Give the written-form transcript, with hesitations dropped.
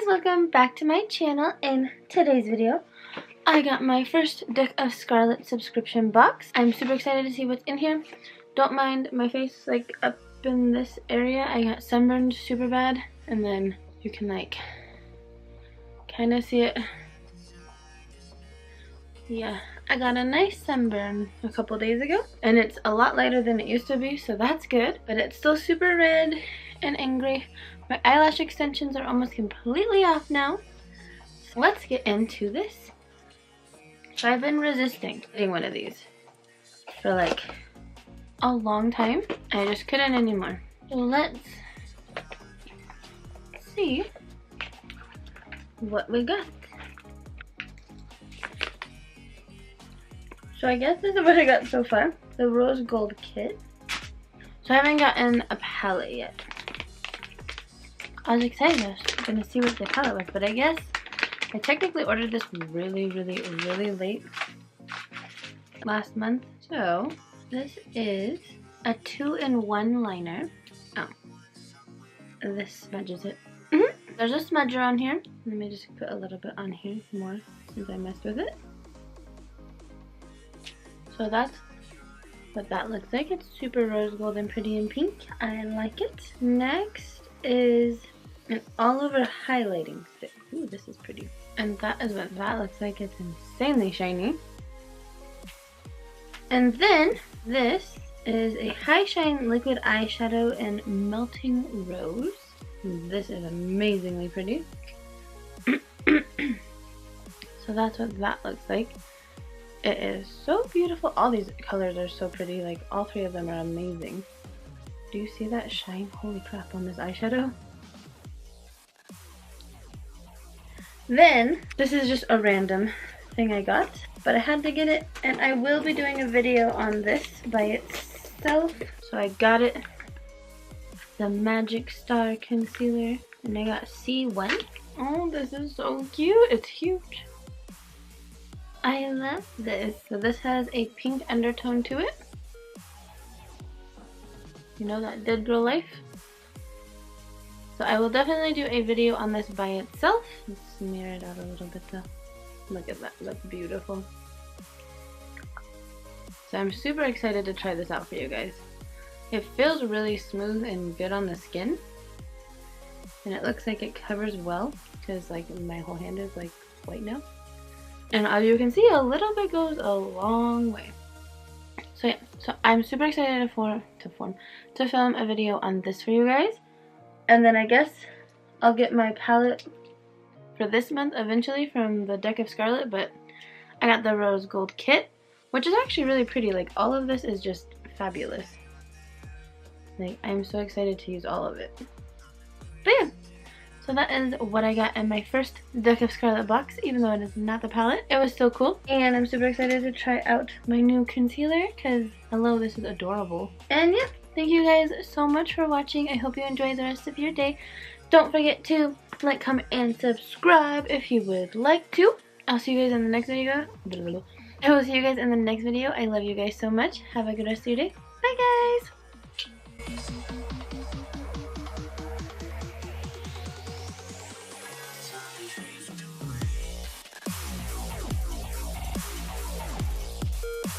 welcome back to my channel. In today's video, I got my first deck of Scarlet subscription box. I'm super excited to see what's in here. Don't mind my face like up in this area. I got sunburned super bad, and then you can like kind of see it. Yeah, I got a nice sunburn a couple days ago, and it's a lot lighter than it used to be, so that's good. But it's still super red and angry. My eyelash extensions are almost completely off now. So let's get into this. So I've been resisting getting one of these for like a long time. I just couldn't anymore. So let's see what we got. So I guess this is what I got so far. The rose gold kit. So I haven't gotten a palette yet. I was excited. I was gonna see what the palette was, but I guess I technically ordered this really late last month. So this is a 2-in-1 liner. Oh, this smudges it. There's a smudger on here. Let me just put a little bit on here more since I messed with it. So that's what that looks like. It's super rose gold and pretty and pink. I like it. Next is an all over highlighting stick. Ooh, this is pretty. And that is what that looks like. It's insanely shiny. And then this is a high shine liquid eyeshadow in melting rose. This is amazingly pretty. So that's what that looks like. It is so beautiful. All these colors are so pretty. Like, all three of them are amazing. Do you see that shine? Holy crap, on this eyeshadow. Then, this is just a random thing I got, but I had to get it, and I will be doing a video on this by itself. So I got it, the Magic Star Concealer, and I got C1. Oh, this is so cute. It's huge. I love this. So this has a pink undertone to it. You know, that dead girl life. So I will definitely do a video on this by itself. Let's smear it out a little bit though. Look at that, that's beautiful. So I'm super excited to try this out for you guys. It feels really smooth and good on the skin. And it looks like it covers well, because like my whole hand is like white now. And as you can see, a little bit goes a long way. So yeah, so I'm super excited to film a video on this for you guys. And then I guess I'll get my palette for this month eventually from the deck of Scarlet, but I got the rose gold kit, which is actually really pretty. Like, all of this is just fabulous. Like, I'm so excited to use all of it. But yeah. So that is what I got in my first deck of Scarlet box, even though it is not the palette. It was still cool. And I'm super excited to try out my new concealer, because hello, this is adorable. And yeah, thank you guys so much for watching. I hope you enjoy the rest of your day. Don't forget to like, comment, and subscribe if you would like to. I'll see you guys in the next video. I will see you guys in the next video. I love you guys so much. Have a good rest of your day. Bye guys!